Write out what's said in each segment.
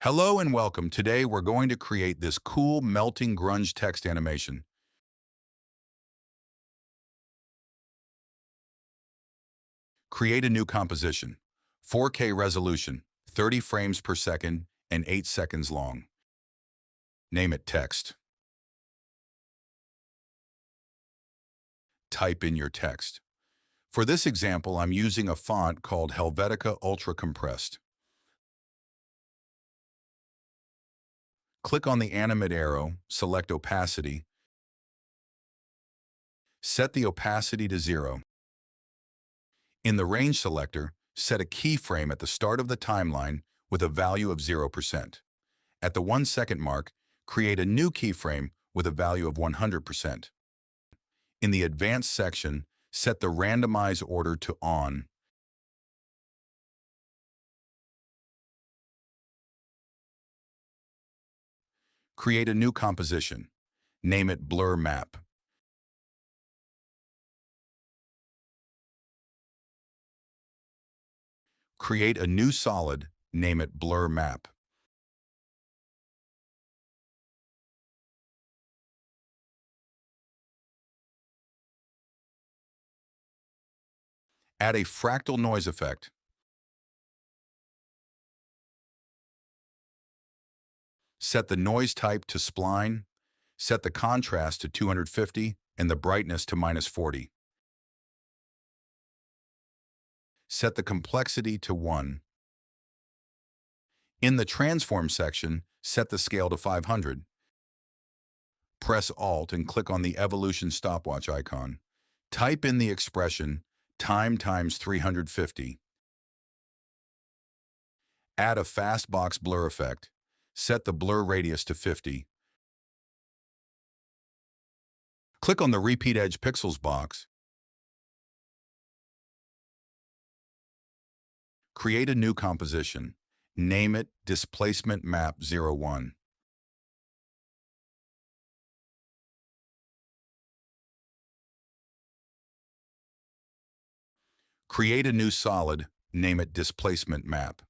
Hello and welcome. Today we're going to create this cool melting grunge text animation. Create a new composition. 4K resolution, 30 frames per second and 8 seconds long. Name it text. Type in your text. For this example, I'm using a font called Helvetica Ultra Compressed. Click on the animate arrow, select opacity. Set the opacity to 0. In the range selector, set a keyframe at the start of the timeline with a value of 0%. At the 1-second mark, create a new keyframe with a value of 100%. In the advanced section, set the randomize order to on. Create a new composition. Name it blur map. Create a new solid. Name it blur map. Add a fractal noise effect. Set the noise type to spline. Set the contrast to 250 and the brightness to -40. Set the complexity to 1. In the transform section, set the scale to 500. Press Alt and click on the evolution stopwatch icon. Type in the expression time times 350. Add a fastbox blur effect. Set the blur radius to 50. Click on the Repeat Edge Pixels box. Create a new composition. Name it Displacement Map 01. Create a new solid. Name it Displacement Map.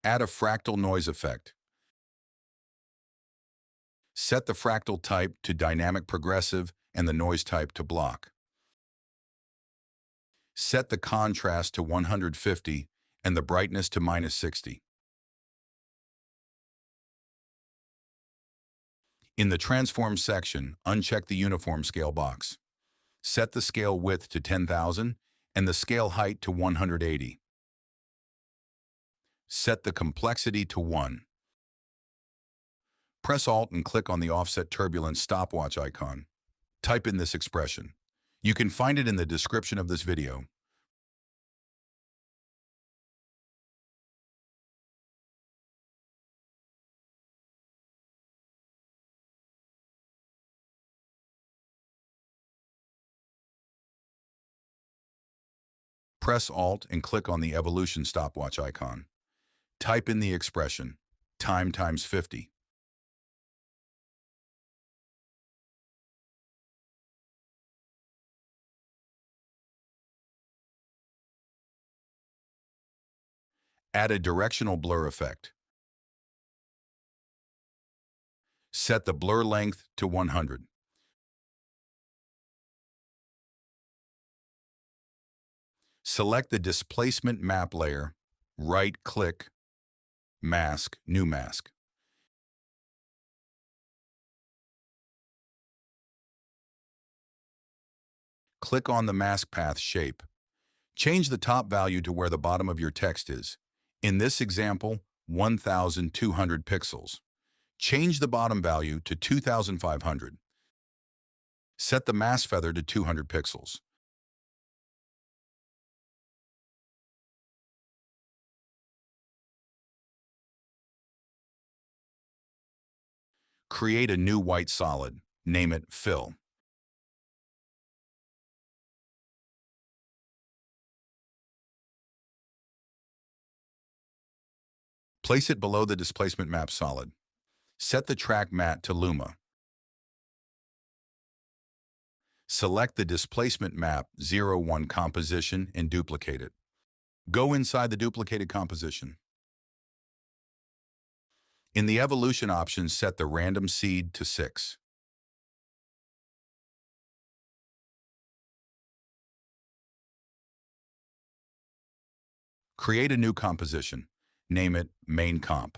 Add a fractal noise effect. Set the fractal type to dynamic progressive and the noise type to block. Set the contrast to 150 and the brightness to -60. In the Transform section, uncheck the Uniform Scale box. Set the scale width to 10,000 and the scale height to 180. Set the complexity to 1. Press Alt and click on the Offset Turbulence stopwatch icon. Type in this expression. You can find it in the description of this video. Press Alt and click on the evolution stopwatch icon. Type in the expression, time times 50. Add a directional blur effect. Set the blur length to 100. Select the displacement map layer, right-click, Mask, New Mask. Click on the mask path shape. Change the top value to where the bottom of your text is. In this example, 1,200 pixels. Change the bottom value to 2,500. Set the mask feather to 200 pixels. Create a new white solid. Name it Fill. Place it below the displacement map solid. Set the track matte to Luma. Select the displacement map 01 composition and duplicate it. Go inside the duplicated composition. In the evolution options, set the random seed to 6. Create a new composition. Name it Main Comp.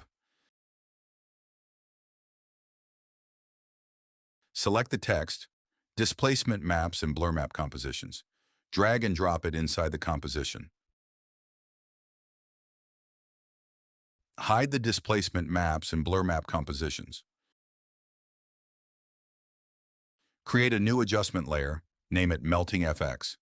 Select the text, displacement maps, and blur map compositions. Drag and drop it inside the composition. Hide the displacement maps and blur map compositions. Create a new adjustment layer. Name it Melting FX.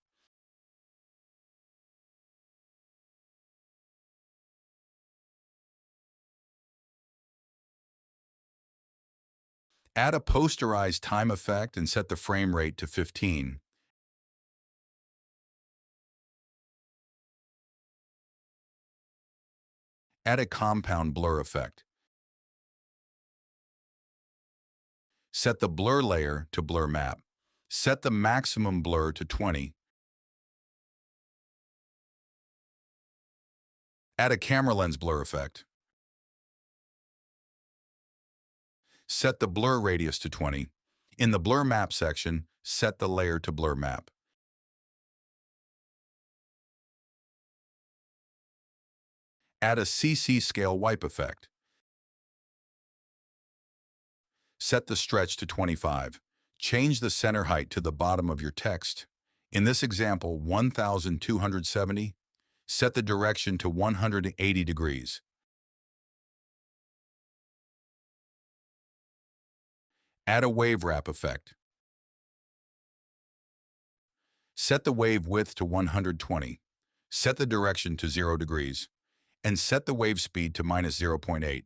Add a posterized time effect and set the frame rate to 15. Add a compound blur effect. Set the blur layer to blur map. Set the maximum blur to 20. Add a camera lens blur effect. Set the blur radius to 20. In the blur map section, set the layer to blur map. Add a CC scale wipe effect. Set the stretch to 25. Change the center height to the bottom of your text. In this example, 1270. Set the direction to 180 degrees. Add a wave wrap effect. Set the wave width to 120. Set the direction to 0 degrees. And set the wave speed to -0.8.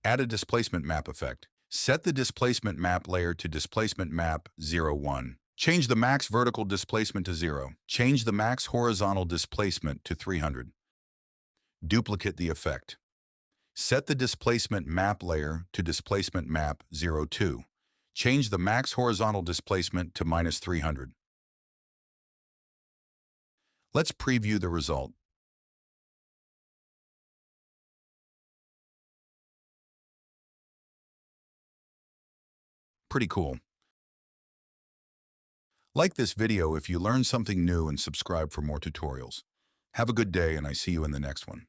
Add a displacement map effect. Set the displacement map layer to displacement map 01. Change the max vertical displacement to 0. Change the max horizontal displacement to 300. Duplicate the effect. Set the displacement map layer to displacement map 02. Change the max horizontal displacement to -300. Let's preview the result. Pretty cool. Like this video if you learned something new and subscribe for more tutorials. Have a good day and I see you in the next one.